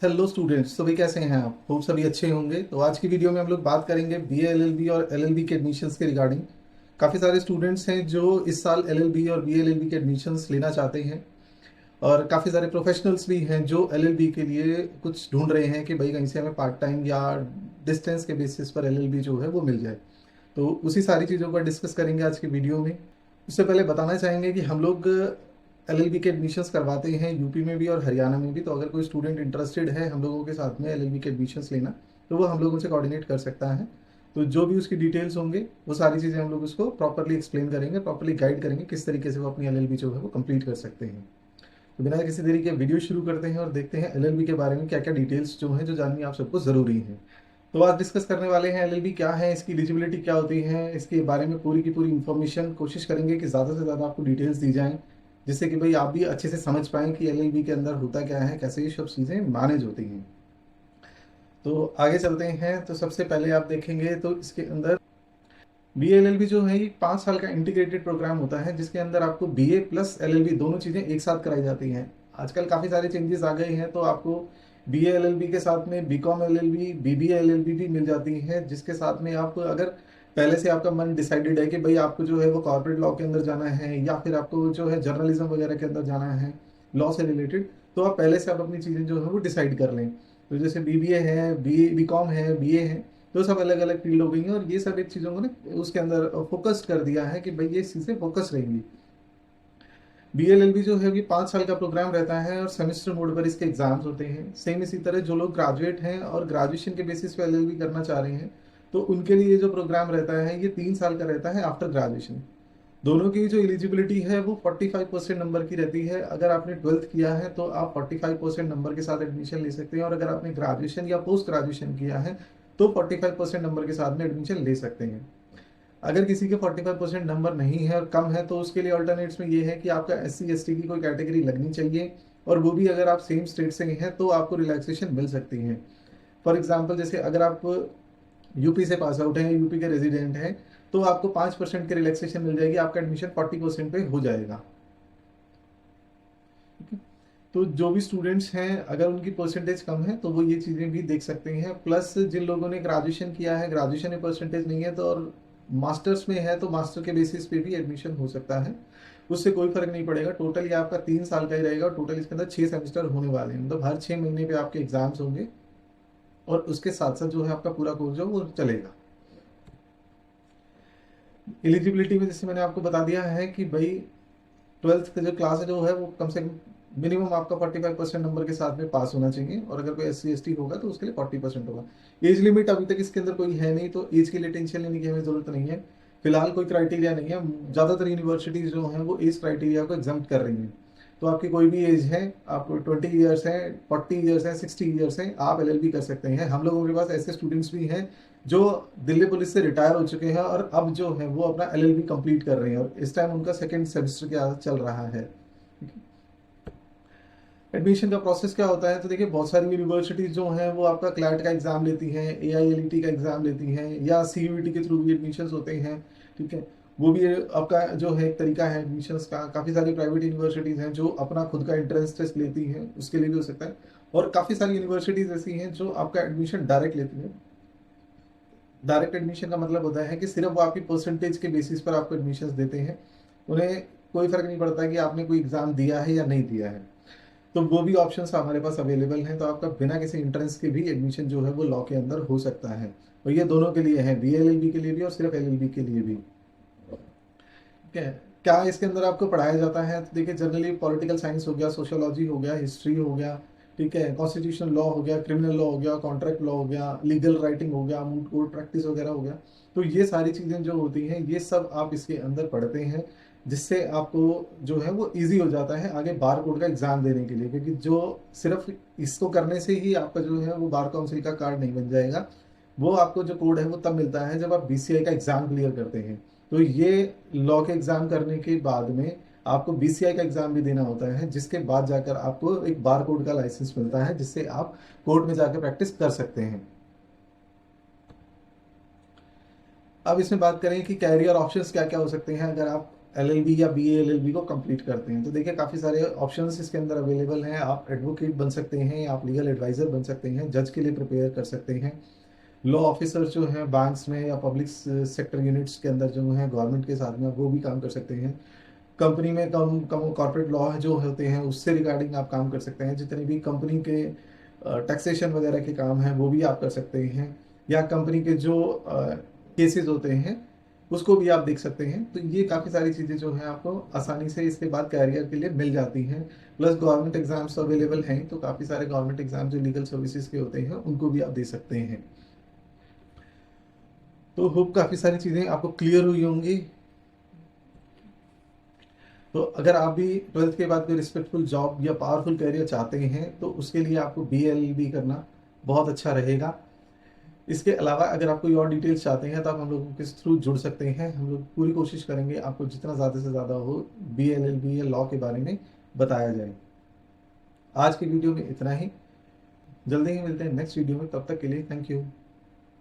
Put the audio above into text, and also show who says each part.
Speaker 1: Hello students, सभी कैसे हैं आप? होप सभी अच्छे होंगे। तो आज की वीडियो में हम लोग बात करेंगे बीए एलएलबी और एलएलबी के एडमिशन्स के रिगार्डिंग। काफ़ी सारे स्टूडेंट्स हैं जो इस साल एलएलबी और बीए एलएलबी के एडमिशन्स लेना चाहते हैं, और काफ़ी सारे प्रोफेशनल्स भी हैं जो एलएलबी के लिए कुछ ढूंढ रहे हैं कि भाई कहीं से हमें पार्ट टाइम या डिस्टेंस के बेसिस पर एलएलबी जो है वो मिल जाए। तो उसी सारी चीज़ों पर डिस्कस करेंगे आज की वीडियो में। उससे पहले बताना चाहेंगे कि हम लोग एलएलबी के एडमिशन्स करवाते हैं यूपी में भी और हरियाणा में भी। तो अगर कोई स्टूडेंट इंटरेस्टेड है हम लोगों के साथ में एलएलबी के एडमिशन्स लेना, तो वो हम लोगों से कोऑर्डिनेट कर सकता है। तो जो भी उसकी डिटेल्स होंगे वो सारी चीज़ें हम लोग उसको प्रॉपरली एक्सप्लेन करेंगे, प्रॉपरली गाइड करेंगे किस तरीके से वो अपनी एलएलबी जो है वो कंप्लीट कर सकते हैं। तो बिना किसी देरी के वीडियो शुरू करते हैं और देखते हैं एलएलबी के बारे में क्या क्या डिटेल्स जो हैं जो जाननी आप सबको ज़रूरी है। तो आज डिस्कस करने वाले हैं एलएलबी क्या है, इसकी एलिजिबिलिटी क्या होती है, इसके बारे में पूरी की पूरी इन्फॉर्मेशन। कोशिश करेंगे कि ज़्यादा से ज़्यादा आपको डिटेल्स दी जाएं, जिससे कि भाई आप भी अच्छे से समझ पाएँ कि एलएलबी के अंदर होता क्या है, कैसे ये सब चीज़ें मैनेज होती हैं। तो आगे चलते हैं। तो सबसे पहले आप देखेंगे तो इसके अंदर बीएलएलबी जो है ये 5 साल का इंटीग्रेटेड प्रोग्राम होता है, जिसके अंदर आपको बीए प्लस एलएलबी दोनों चीज़ें एक साथ कराई जाती हैं। आजकल काफ़ी सारे चेंजेस आ गए हैं, तो आपको बीए एलएलबी के साथ में बीकॉम एलएलबी, बीबीए एलएलबी भी मिल जाती है, जिसके साथ में आप अगर पहले से आपका मन डिसाइडेड है कि भाई आपको जो है वो कॉर्पोरेट लॉ के अंदर जाना है या फिर आपको जो है जर्नलिज्म वगैरह के अंदर जाना है लॉ से रिलेटेड, तो आप पहले से आप अपनी चीज़ें जो है वो डिसाइड कर लें। तो जैसे बीबीए है, बीकॉम है, बीए है, तो सब अलग अलग फील्ड हो गई हैं, और ये सब एक चीज़ों को ना उसके अंदर फोकस्ड कर दिया है कि भाई ये चीज़ें फोकस रहेंगी। बीएलएलबी जो है ये 5 साल का प्रोग्राम रहता है और सेमेस्टर मोड पर इसके एग्जाम्स होते हैं। सेम इसी तरह जो लोग ग्रेजुएट हैं और ग्रेजुएशन के बेसिस पे एलएलबी करना चाह रहे हैं, तो उनके लिए जो प्रोग्राम रहता है ये 3 साल का रहता है आफ्टर ग्रेजुएशन। दोनों की जो एलिजिबिलिटी है वो 45% नंबर की रहती है। अगर आपने 12th किया है तो आप 45% नंबर के साथ एडमिशन ले सकते हैं, और अगर आपने ग्रेजुएशन या पोस्ट ग्रेजुएशन किया है तो 45% नंबर के साथ में एडमिशन ले सकते हैं। अगर किसी के 45% नंबर नहीं है और कम है, तो उसके लिए अल्टरनेट्स में ये है कि आपका SC ST की कोई कैटेगरी लगनी चाहिए, और वो भी अगर आप सेम स्टेट से हैं तो आपको रिलैक्सेशन मिल सकती है। फॉर एग्जाम्पल, जैसे अगर आप यूपी से पास आउट हैं, यूपी के रेजिडेंट हैं, तो आपको 5% की रिलैक्सेशन मिल जाएगी, आपका एडमिशन 40% पे हो जाएगा। ठीक है? तो जो भी स्टूडेंट्स हैं अगर उनकी परसेंटेज कम है तो वो ये चीज़ें भी देख सकते हैं। प्लस जिन लोगों ने ग्रेजुएशन किया है, ग्रेजुएशन में परसेंटेज नहीं है तो, और मास्टर्स में है, तो मास्टर के बेसिस पे भी एडमिशन हो सकता है। उससे कोई फर्क नहीं पड़ेगा। टोटल ये आपका 3 साल का ही रहेगा, और टोटल इसके अंदर 6 सेमेस्टर होने वाले हैं, मतलब हर 6 महीने पे आपके एग्जाम्स होंगे, और उसके साथ साथ जो है आपका पूरा कोर्स जो वो चलेगा। एलिजिबिलिटी में जैसे मैंने आपको बता दिया है कि भाई 12th का जो क्लास है जो है वो कम से कम मिनिमम आपका 45% नंबर के साथ में पास होना चाहिए, और अगर कोई SC ST होगा तो उसके लिए 40% होगा। एज लिमिट अभी तक इसके अंदर कोई है नहीं, तो एज के लिए टेंशन लेने की हमें जरूरत नहीं है। फिलहाल कोई क्राइटेरिया नहीं है। ज़्यादातर यूनिवर्सिटीज़ जो हैं वो एज क्राइटेरिया को एग्जाम्प्ट कर रही हैं। तो आपकी कोई भी एज है, आप 20 ईयर्स हैं, 40 ईयर्स हैं, 60 ईयर्स हैं, आप LLB कर सकते हैं। हम लोगों के पास ऐसे स्टूडेंट्स भी हैं जो दिल्ली पुलिस से रिटायर हो चुके हैं और अब जो है वो अपना LLB कंप्लीट कर रहे हैं, और इस टाइम उनका सेकेंड सेमेस्टर क्या चल रहा है। एडमिशन का प्रोसेस क्या होता है? तो देखिए, बहुत सारी यूनिवर्सिटीज जो हैं वो आपका क्लैट का एग्जाम लेती हैं, AILET का एग्जाम लेती हैं, या CUET के थ्रू भी एडमिशन्स होते हैं। ठीक है, वो भी आपका जो है एक तरीका है एडमिशन्स का। काफ़ी सारी प्राइवेट यूनिवर्सिटीज़ हैं जो अपना खुद का एंट्रेंस टेस्ट लेती हैं, उसके लिए भी हो सकता है। और काफ़ी सारी यूनिवर्सिटीज़ ऐसी हैं जो आपका एडमिशन डायरेक्ट लेती हैं। डायरेक्ट एडमिशन का मतलब होता है कि सिर्फ वो आपकी परसेंटेज के बेसिस पर आपको एडमिशन्स देते हैं। उन्हें कोई फर्क नहीं पड़ता कि आपने कोई एग्ज़ाम दिया है या नहीं दिया है। तो वो भी ऑप्शंस हमारे पास अवेलेबल हैं, तो आपका बिना किसी इंट्रेंस के भी एडमिशन जो है वो लॉ के अंदर हो सकता है। और ये दोनों के लिए है, BLLB के लिए भी और सिर्फ LLB के लिए भी। ठीक है, क्या इसके अंदर आपको पढ़ाया जाता है? तो देखिए, जनरली पॉलिटिकल साइंस हो गया, सोशोलॉजी हो गया, हिस्ट्री हो गया, ठीक है, कॉन्स्टिट्यूशनल लॉ हो गया, क्रिमिनल लॉ हो गया, कॉन्ट्रैक्ट लॉ हो गया, लीगल राइटिंग हो गया, मूट कोर्ट प्रैक्टिस वगैरह हो गया। तो ये सारी चीज़ें जो होती हैं ये सब आप इसके अंदर पढ़ते हैं, जिससे आपको जो है वो इजी हो जाता है आगे बार कोड का एग्जाम देने के लिए। क्योंकि जो सिर्फ इसको करने से ही आपका जो है वो बार काउंसिल का कार्ड नहीं बन जाएगा। वो आपको जो कोड है वो तब मिलता है जब आप BCI का एग्जाम क्लियर करते हैं। तो ये लॉ के एग्जाम करने के बाद में आपको BCI का एग्जाम भी देना होता है, जिसके बाद जाकर आपको एक बार कोड का लाइसेंस मिलता है, जिससे आप कोर्ट में जाकर प्रैक्टिस कर सकते हैं। अब इसमें बात करें कि कैरियर ऑप्शंस क्या क्या हो सकते हैं अगर आप LLB या BA LLB को कंप्लीट करते हैं। तो देखिए काफ़ी सारे ऑप्शंस इसके अंदर अवेलेबल हैं। आप एडवोकेट बन सकते हैं, आप लीगल एडवाइज़र बन सकते हैं, जज के लिए प्रिपेयर कर सकते हैं, लॉ ऑफिसर जो हैं बैंक्स में या पब्लिक सेक्टर यूनिट्स के अंदर जो हैं गवर्नमेंट के साथ में, वो भी काम कर सकते हैं। कंपनी में कम कम कॉर्पोरेट लॉ जो होते हैं उससे रिगार्डिंग आप काम कर सकते हैं। जितने भी कंपनी के टैक्सेशन वगैरह के काम हैं वो भी आप कर सकते हैं, या कंपनी के जो केसेस होते हैं उसको भी आप देख सकते हैं। तो ये काफ़ी सारी चीज़ें जो हैं आपको आसानी से इसके बाद कैरियर के लिए मिल जाती हैं। प्लस गवर्नमेंट एग्जाम्स अवेलेबल हैं, तो काफ़ी सारे गवर्नमेंट एग्जाम जो लीगल सर्विसेज के होते हैं उनको भी आप दे सकते हैं। तो होप काफ़ी सारी चीज़ें आपको क्लियर हुई होंगी। तो अगर आप भी 12th के बाद कोई रिस्पेक्टफुल जॉब या पावरफुल करियर चाहते हैं तो उसके लिए आपको BLLB करना बहुत अच्छा रहेगा। इसके अलावा अगर आप कोई और डिटेल्स चाहते हैं तो आप हम लोगों के थ्रू जुड़ सकते हैं। हम लोग पूरी कोशिश करेंगे आपको जितना ज़्यादा से ज़्यादा हो BLLB या लॉ के बारे में बताया जाए। आज की वीडियो में इतना ही। जल्दी ही मिलते हैं नेक्स्ट वीडियो में, तब तक के लिए थैंक यू।